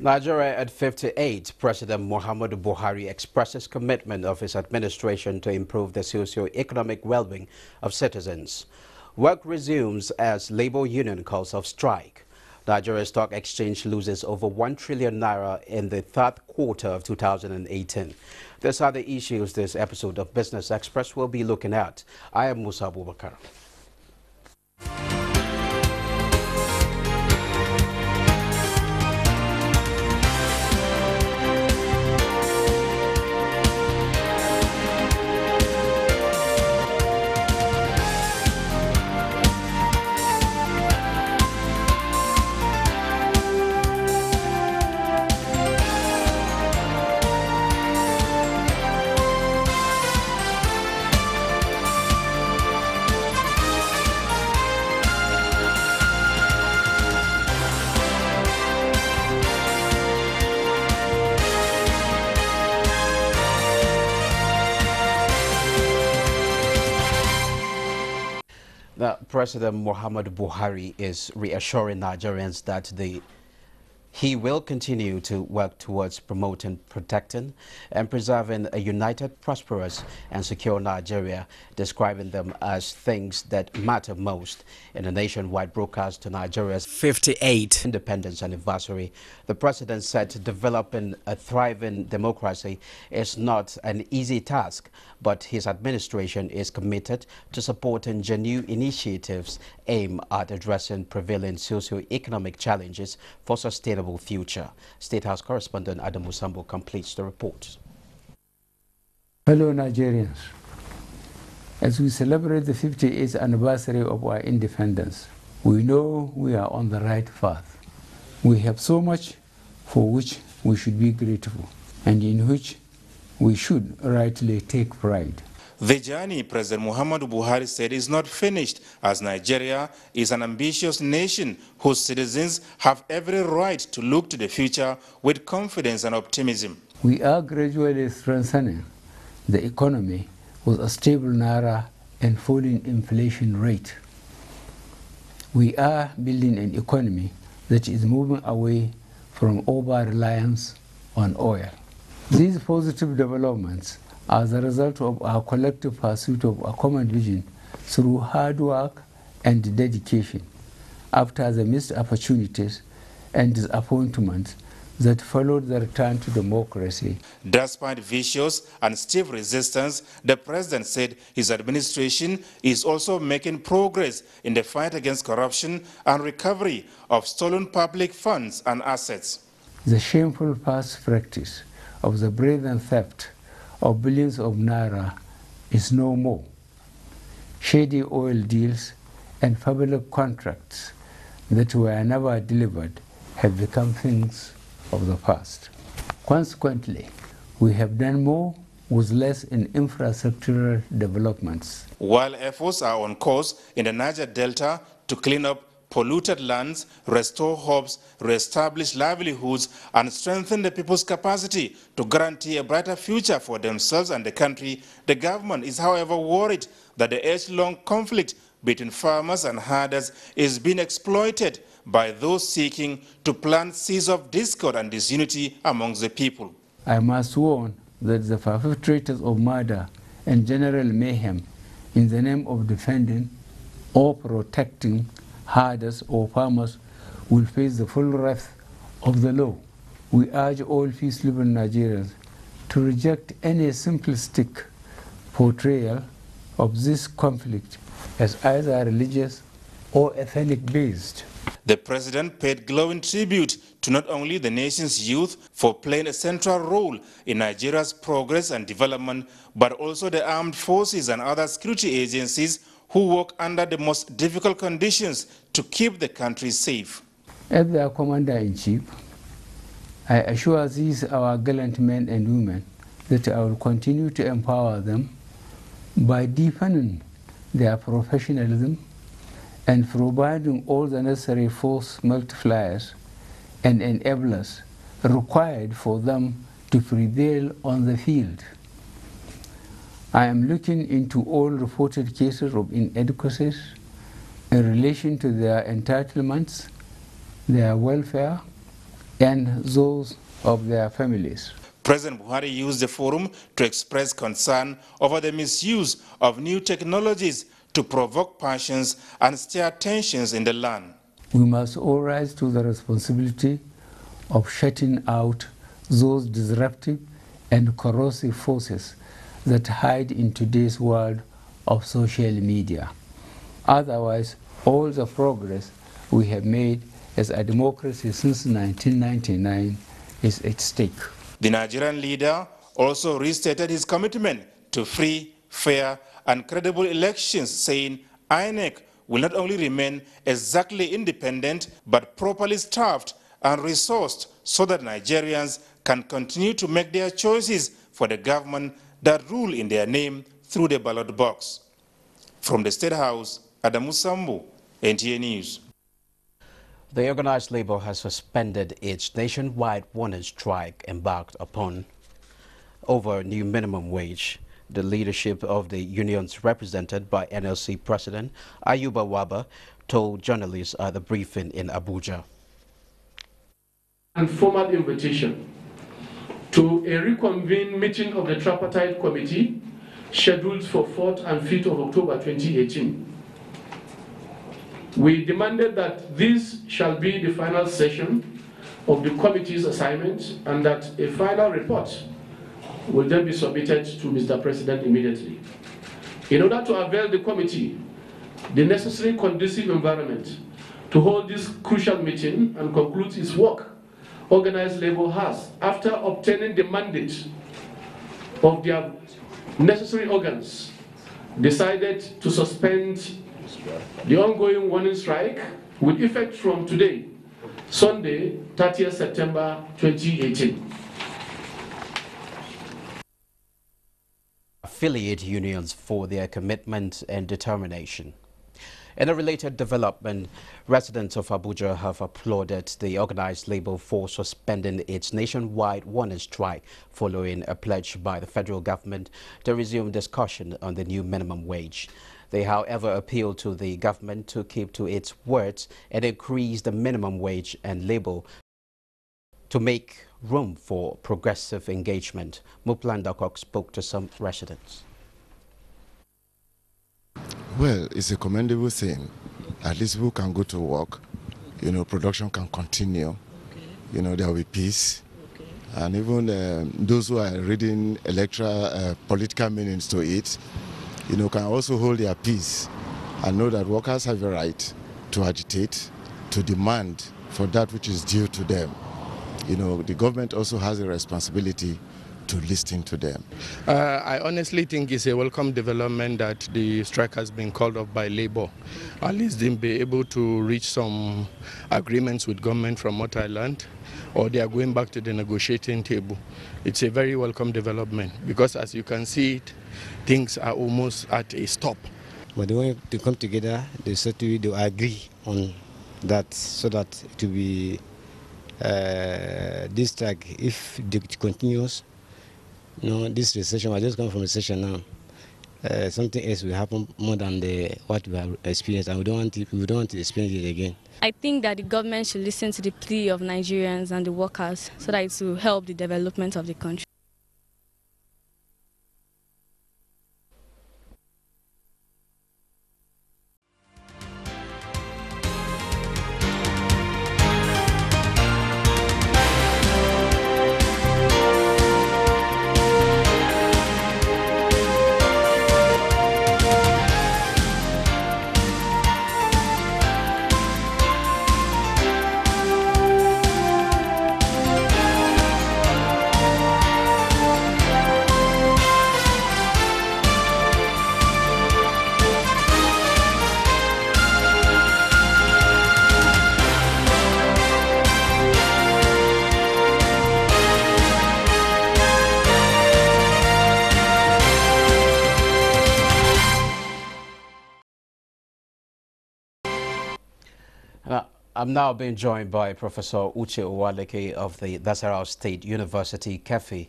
Nigeria at 58, President Muhammadu Buhari expresses commitment of his administration to improve the socio-economic well-being of citizens. Work resumes as labor union calls off strike. Nigeria Stock Exchange loses over 1 trillion naira in the third quarter of 2018. These are the issues this episode of Business Express will be looking at. I am Musa Abubakar. Now, President Muhammadu Buhari is reassuring Nigerians that he will continue to work towards promoting, protecting, and preserving a united, prosperous, and secure Nigeria, describing them as things that matter most. In a nationwide broadcast to Nigeria's 58th independence anniversary, the president said developing a thriving democracy is not an easy task, but his administration is committed to supporting genuine initiatives aimed at addressing prevailing socio-economic challenges for sustainable future. State House correspondent Adam Musambo completes the report. Fellow Nigerians, as we celebrate the 58th anniversary of our independence, we know we are on the right path. We have so much for which we should be grateful and in which we should rightly take pride. The journey, President Muhammadu Buhari said, is not finished, as Nigeria is an ambitious nation whose citizens have every right to look to the future with confidence and optimism. We are gradually strengthening the economy with a stable naira and falling inflation rate. We are building an economy that is moving away from over-reliance on oil. These positive developments are the result of our collective pursuit of a common vision through hard work and dedication after the missed opportunities and disappointments that followed the return to democracy. Despite vicious and stiff resistance, the president said his administration is also making progress in the fight against corruption and recovery of stolen public funds and assets. The shameful past practice of the brazen theft of billions of naira is no more. Shady oil deals and public contracts that were never delivered have become things of the past. Consequently, we have done more with less in infrastructural developments. While efforts are on course in the Niger Delta to clean up polluted lands, restore hopes, reestablish livelihoods, and strengthen the people's capacity to guarantee a brighter future for themselves and the country, the government is, however, worried that the age-long conflict between farmers and herders is being exploited by those seeking to plant seeds of discord and disunity amongst the people. I must warn that the perpetrators of murder and general mayhem in the name of defending or protecting herders or farmers will face the full wrath of the law. We urge all peace-loving Nigerians to reject any simplistic portrayal of this conflict as either religious or ethnic-based. The president paid glowing tribute to not only the nation's youth for playing a central role in Nigeria's progress and development, but also the armed forces and other security agencies who work under the most difficult conditions to keep the country safe. As their commander-in-chief, I assure these our gallant men and women that I will continue to empower them by deepening their professionalism and providing all the necessary force multipliers and enablers required for them to prevail on the field. I am looking into all reported cases of inadequacies in relation to their entitlements, their welfare, and those of their families. President Buhari used the forum to express concern over the misuse of new technologies to provoke passions and stir tensions in the land. We must all rise to the responsibility of shutting out those disruptive and corrosive forces that hide in today's world of social media. Otherwise, all the progress we have made as a democracy since 1999 is at stake. The Nigerian leader also restated his commitment to free, fair, and credible elections, saying INEC will not only remain exactly independent, but properly staffed and resourced so that Nigerians can continue to make their choices for the government that rule in their name through the ballot box. From the State House, Adamu Sambu, NTA News. The organized labor has suspended its nationwide warning strike embarked upon over new minimum wage. The leadership of the unions, represented by NLC President Ayuba Waba, told journalists at the briefing in Abuja. And formal invitation to a reconvened meeting of the Tripartite Committee scheduled for 4th and 5th of October 2018. We demanded that this shall be the final session of the committee's assignment and that a final report will then be submitted to Mr. President immediately. In order to avail the committee the necessary conducive environment to hold this crucial meeting and conclude its work, organized labor has, after obtaining the mandate of their necessary organs, decided to suspend the ongoing warning strike with effect from today, Sunday, 30th September 2018. Affiliate unions for their commitment and determination. In a related development, residents of Abuja have applauded the organized labor for suspending its nationwide warning strike following a pledge by the federal government to resume discussion on the new minimum wage. They, however, appealed to the government to keep to its words and increase the minimum wage and labor to make room for progressive engagement. Muplan Dakok spoke to some residents. Well, it's a commendable thing. At least people can go to work. You know, production can continue. Okay. You know, there will be peace. Okay. And even those who are reading electoral political meanings to it, you know, can also hold their peace and know that workers have a right to agitate, to demand for that which is due to them. You know, the government also has a responsibility to listen to them. I honestly think it's a welcome development that the strike has been called off by labor. At least they'll be able to reach some agreements with government from what I learned, or they are going back to the negotiating table. It's a very welcome development because, as you can see it, things are almost at a stop. But they want to come together, they agree on that so that it will be this strike, if it continues. You know, this recession, I just come from recession now. Something else will happen more than what we have experienced, and we don't want to experience it again. I think that the government should listen to the plea of Nigerians and the workers so that it will help the development of the country. I'm now being joined by Professor Uche Owaleke of the Nasarawa State University, KEFI.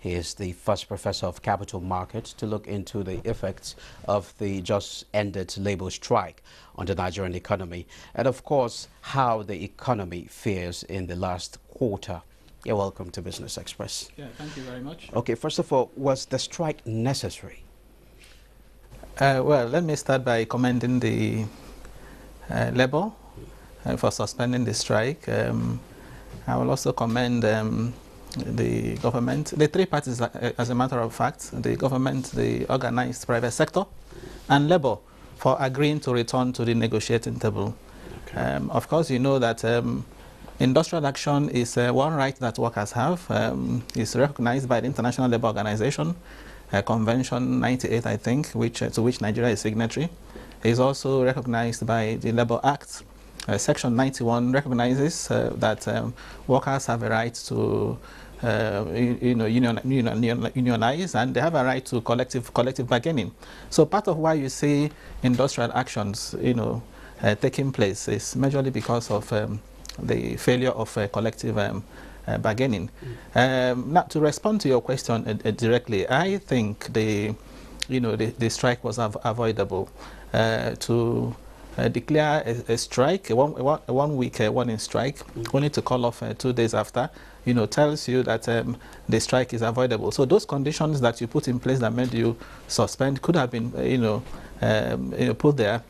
He is the first professor of capital markets to look into the effects of the just ended labor strike on the Nigerian economy, and of course, how the economy fares in the last quarter. You're welcome to Business Express. Yeah, thank you very much. Okay, first of all, was the strike necessary? Well, let me start by commending the Labour for suspending the strike. I will also commend the government, the three parties, as a matter of fact, the government, the organized private sector, and Labour for agreeing to return to the negotiating table. Okay. Of course, you know that industrial action is one right that workers have. It's recognized by the International Labour Organization, Convention 98, I think, to which Nigeria is signatory. Is also recognized by the Labour Act. Section 91 recognizes that workers have a right to unionize, and they have a right to collective bargaining. So part of why you see industrial actions, taking place is majorly because of the failure of collective bargaining. Now, to respond to your question directly, I think the strike was avoidable. To declare a strike, a one-week warning strike, only to call off 2 days after, tells you that the strike is avoidable. So those conditions that you put in place that made you suspend could have been, put there,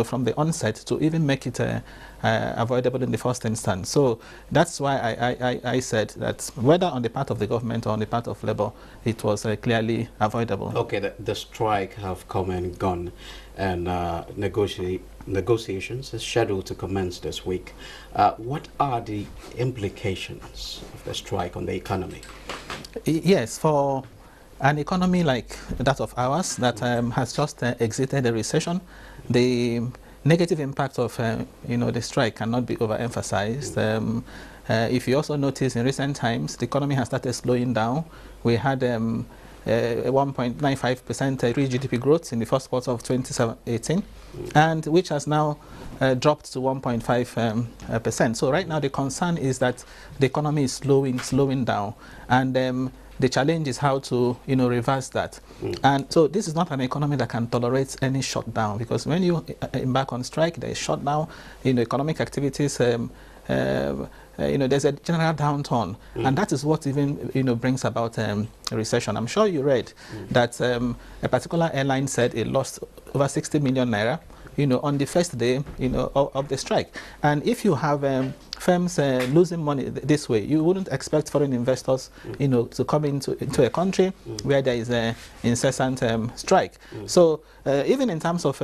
from the onset to even make it avoidable in the first instance. So that's why I said that whether on the part of the government or on the part of Labour, it was clearly avoidable. Okay, the strike have come and gone, and negotiations is scheduled to commence this week. What are the implications of the strike on the economy? Yes, for an economy like that of ours that has just exited a recession, the negative impact of the strike cannot be overemphasized. If you also notice, in recent times, the economy has started slowing down. We had a 1.95% real GDP growth in the first quarter of 2018, and which has now dropped to 1.5%. So right now the concern is that the economy is slowing down, and the challenge is how to reverse that. And so this is not an economy that can tolerate any shutdown, because when you embark on strike, there is shutdown in economic activities. There's a general downturn, and that is what even brings about a recession. I'm sure you read that a particular airline said it lost over 60 million naira on the first day of the strike. And if you have firms losing money this way, you wouldn't expect foreign investors to come into a country where there is an incessant strike. So even in terms of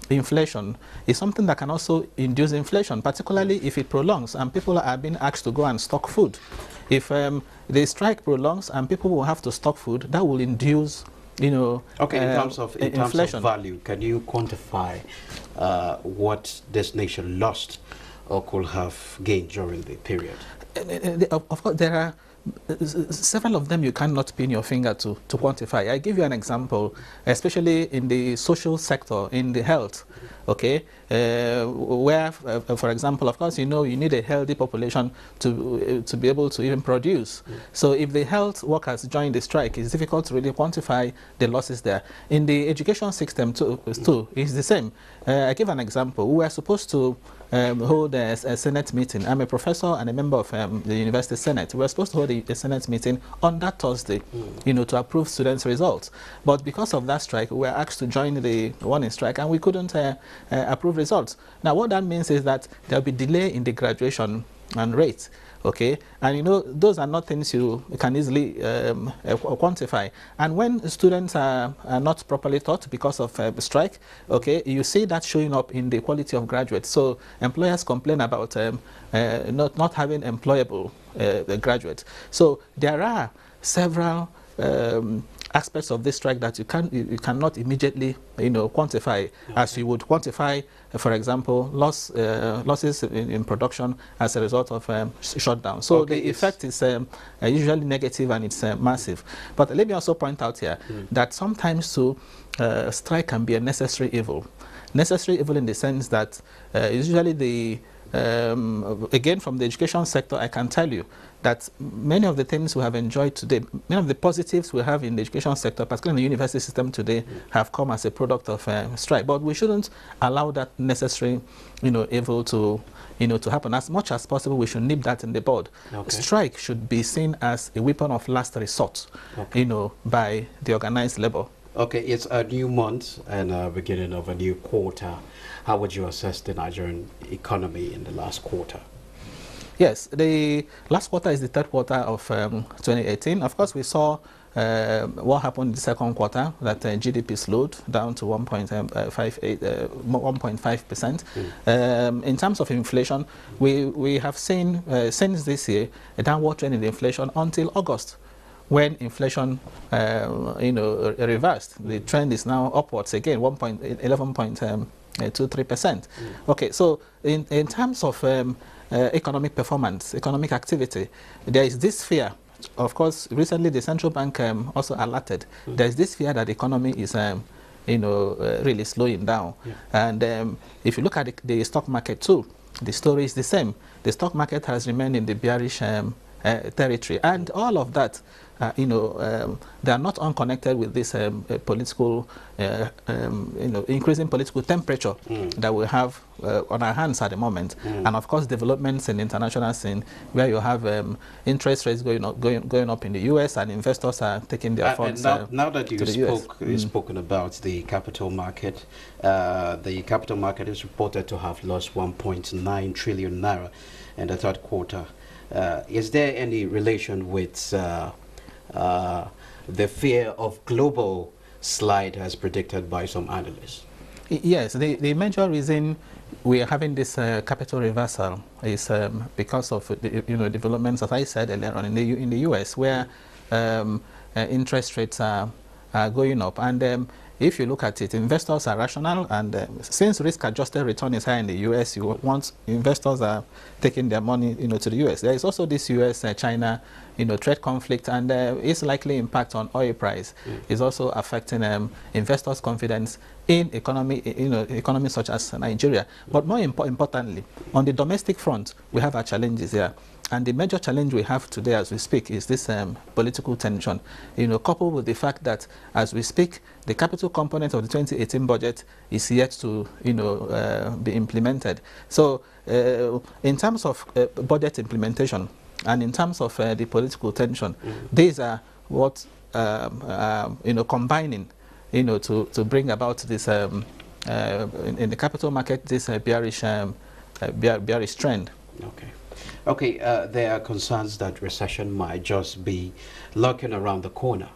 inflation, it's something that can also induce inflation, particularly if it prolongs and people are being asked to go and stock food. If the strike prolongs and people will have to stock food, that will induce okay, in terms of value, can you quantify what this nation lost or could have gained during the period? Of course, there are several of them you cannot pin your finger to quantify. I give you an example, especially in the social sector, in the health, okay, where, for example, of course, you need a healthy population to be able to even produce. So if the health workers join the strike, it's difficult to really quantify the losses there. In the education system too, it's the same. I give an example. We were supposed to hold a Senate meeting. I'm a professor and a member of the University Senate. We were supposed to hold a Senate meeting on that Thursday, to approve students' results. But because of that strike, we were asked to join the warning strike, and we couldn't approve results. Now, what that means is that there'll be delay in the graduation and rate. Okay, and those are not things you can easily quantify. And when students are not properly taught because of strike, okay, you see that showing up in the quality of graduates. So employers complain about not having employable graduates. So there are several aspects of this strike that you cannot immediately quantify, as you would quantify, for example, losses in production as a result of shutdown. So the effect is usually negative, and it's massive. But let me also point out here that sometimes strike can be a necessary evil. Necessary evil in the sense that usually the again, from the education sector, I can tell you that many of the things we have enjoyed today, many of the positives we have in the education sector, particularly in the university system today, have come as a product of strike. But we shouldn't allow that necessary, evil to, to happen. As much as possible, we should nip that in the bud. Okay. Strike should be seen as a weapon of last resort, okay, by the organized labor. Okay, it's a new month and beginning of a new quarter. How would you assess the Nigerian economy in the last quarter? Yes, the last quarter is the third quarter of 2018. Of course, we saw what happened in the second quarter, that GDP slowed down to 1.5%. In terms of inflation, we have seen since this year a downward trend in the inflation until August, when inflation reversed. The trend is now upwards again, 11.23%. Okay, so in terms of economic performance, economic activity, there is this fear. Of course, recently the central bank also alerted. There is this fear that the economy is really slowing down. And if you look at the stock market too, the story is the same. The stock market has remained in the bearish territory, and all of that, they are not unconnected with this political, increasing political temperature that we have on our hands at the moment, and of course developments in the international scene, where you have interest rates going up in the US, and investors are taking their funds. Now that you've spoken about the capital market is reported to have lost 1.9 trillion naira in the third quarter. Is there any relation with the fear of global slide as predicted by some analysts? Yes, the major reason we are having this capital reversal is because of the developments, as I said earlier on, in the US, where interest rates are going up, and if you look at it, investors are rational, and since risk-adjusted return is high in the U.S., investors are taking their money, to the U.S. There is also this U.S.-China, trade conflict, and its likely impact on oil price is also affecting investors' confidence in economies such as Nigeria. But more importantly, on the domestic front, we have our challenges here. And the major challenge we have today as we speak is this political tension, coupled with the fact that as we speak, the capital component of the 2018 budget is yet to, be implemented. So in terms of budget implementation and in terms of the political tension, these are what, combining, to bring about this, in the capital market, this bearish trend. Okay. Okay, there are concerns that recession might just be lurking around the corner.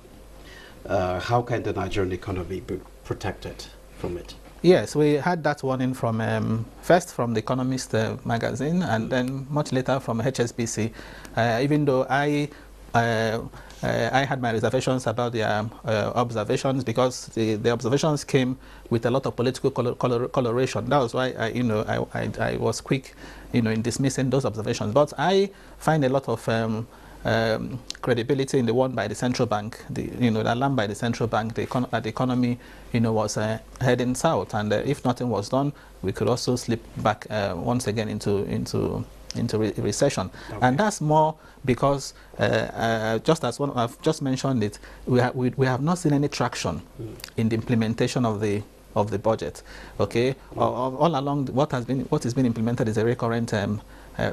How can the Nigerian economy be protected from it? Yes, we had that warning from first from the Economist magazine, and then much later from HSBC. Even though I had my reservations about their observations, because the observations came with a lot of political coloration. That was why I was quick, in dismissing those observations. But I find a lot of credibility in the one by the central bank. The alarm by the central bank. The economy, was heading south, and if nothing was done, we could also slip back once again into recession. Okay. And that's more because just as I've just mentioned it, we have not seen any traction in the implementation of the budget. Okay, all along what has been implemented is a recurrent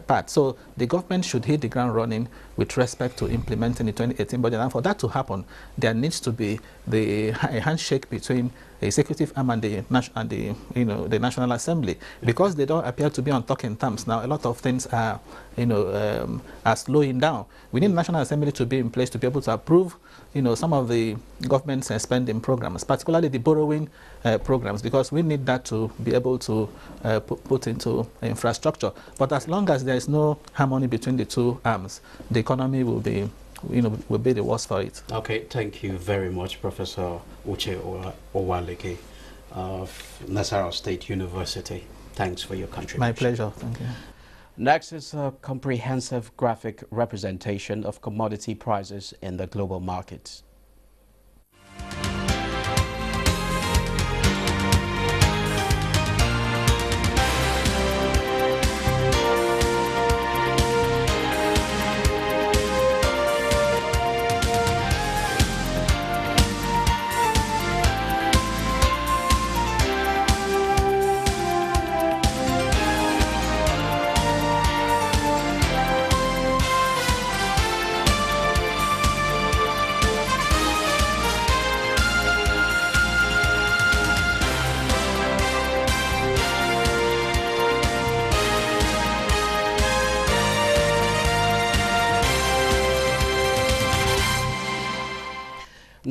part. So the government should hit the ground running with respect to implementing the 2018 budget, and for that to happen, there needs to be a handshake between the executive arm and the National Assembly, because they don't appear to be on talking terms now. A lot of things are are slowing down. We need the National Assembly to be in place to be able to approve some of the government's spending programs, particularly the borrowing programs, because we need that to be able to put into infrastructure. But as long as there is no harmony between the two arms, the economy will be the worse for it. Okay, thank you very much, Professor Uche Owaleke of Nasarawa State University. Thanks for your contribution. My pleasure. Thank you. Next is a comprehensive graphic representation of commodity prices in the global markets.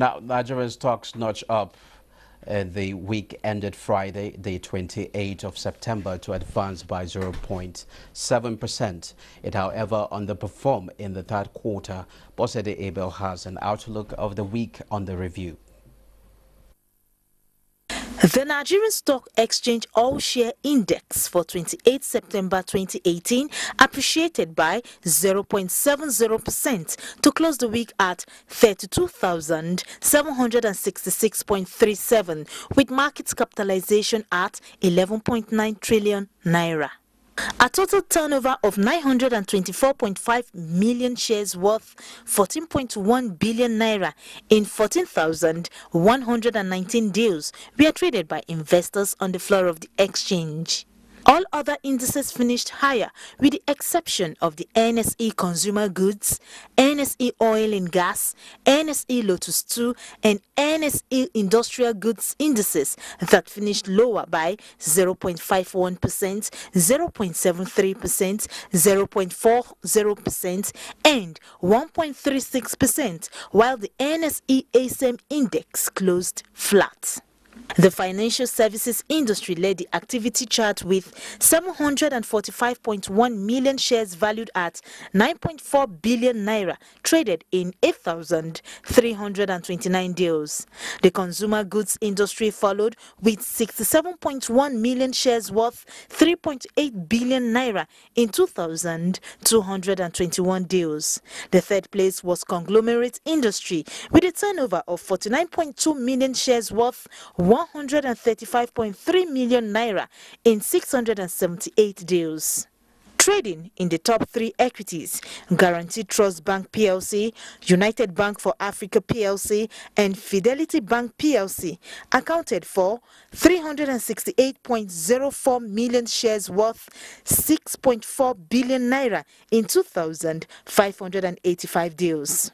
Now, Nigerian stocks notched up the week ended Friday, the 28th of September, to advance by 0.7%. It, however, underperformed in the third quarter. Bosede Abel has an outlook of the week on the review. The Nigerian Stock Exchange All-Share Index for 28 September 2018 appreciated by 0.70% to close the week at 32,766.37, with market capitalization at 11.9 trillion naira. A total turnover of 924.5 million shares worth 14.1 billion naira in 14,119 deals were traded by investors on the floor of the exchange. All other indices finished higher, with the exception of the NSE Consumer Goods, NSE Oil and Gas, NSE Lotus 2, and NSE Industrial Goods indices that finished lower by 0.51%, 0.73%, 0.40%, and 1.36%, while the NSE ASM index closed flat. The financial services industry led the activity chart with 745.1 million shares valued at 9.4 billion naira traded in 8,329 deals. The consumer goods industry followed with 67.1 million shares worth 3.8 billion naira in 2,221 deals. The third place was conglomerate industry with a turnover of 49.2 million shares worth 135.3 million naira in 678 deals. Trading in the top three equities, Guaranty Trust Bank PLC, United Bank for Africa PLC, and Fidelity Bank PLC, accounted for 368.04 million shares worth 6.4 billion naira in 2,585 deals.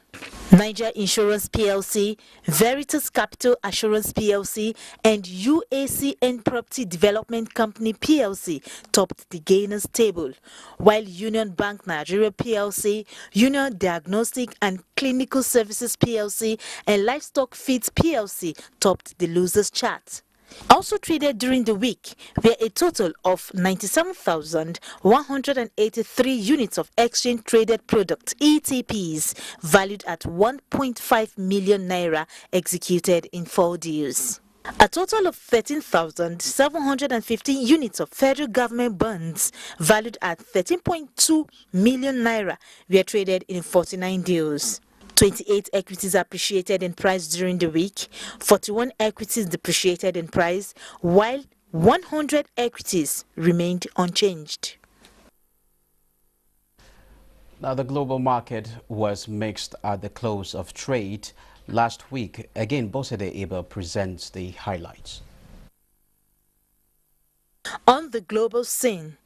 Niger Insurance PLC, Veritas Capital Assurance PLC, and UACN Property Development Company PLC topped the gainers table, while Union Bank Nigeria PLC, Union Diagnostic and Clinical Services PLC, and Livestock Feeds PLC topped the losers chart. Also traded during the week were a total of 97,183 units of exchange traded product ETPs valued at 1.5 million naira executed in 4 deals. A total of 13,715 units of federal government bonds valued at 13.2 million naira were traded in 49 deals. 28 equities appreciated in price during the week, 41 equities depreciated in price, while 100 equities remained unchanged. Now, the global market was mixed at the close of trade last week. Again, Bosede Abel presents the highlights. On the global scene,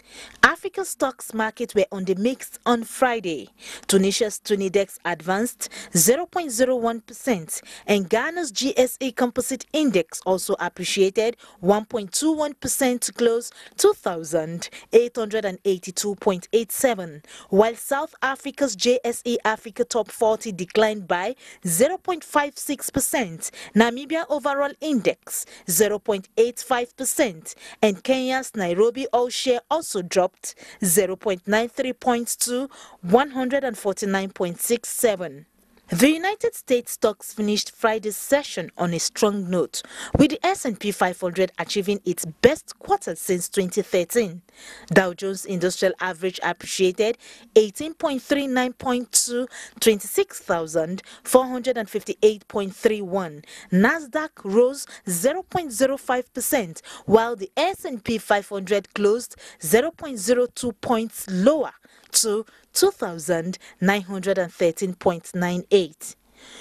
Africa's stocks market were on the mix on Friday. Tunisia's Tunidex advanced 0.01% and Ghana's GSA Composite Index also appreciated 1.21% to close 2,882.87, while South Africa's JSE Africa Top 40 declined by 0.56%, Namibia Overall Index 0.85%, and Kenya's Nairobi All-Share also dropped 0.93 points to 149.67. The United States stocks finished Friday's session on a strong note, with the S&P 500 achieving its best quarter since 2013. Dow Jones Industrial Average appreciated 18.39 points to 26,458.31. Nasdaq rose 0.05%, while the S&P 500 closed 0.02 points lower to 2,913.98.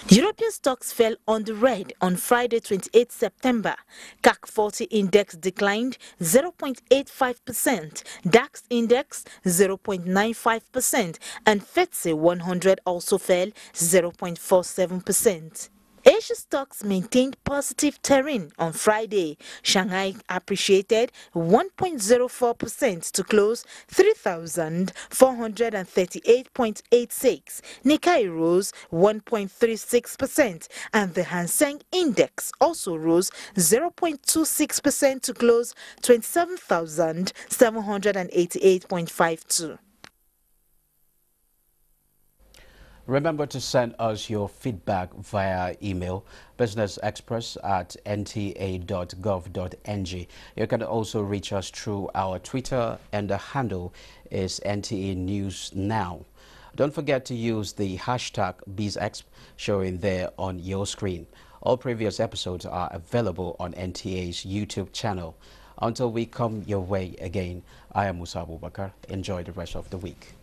European stocks fell on the red on Friday, 28 September. CAC 40 index declined 0.85%, DAX index 0.95%, and FTSE 100 also fell 0.47%. Asia stocks maintained positive terrain on Friday. Shanghai appreciated 1.04% to close 3,438.86. Nikkei rose 1.36% and the Hang Seng Index also rose 0.26% to close 27,788.52. Remember to send us your feedback via email, businessexpress@nta.gov.ng. You can also reach us through our Twitter, and the handle is NTA News Now. Don't forget to use the hashtag BizExp showing there on your screen. All previous episodes are available on NTA's YouTube channel. Until we come your way again, I am Musa Abubakar. Enjoy the rest of the week.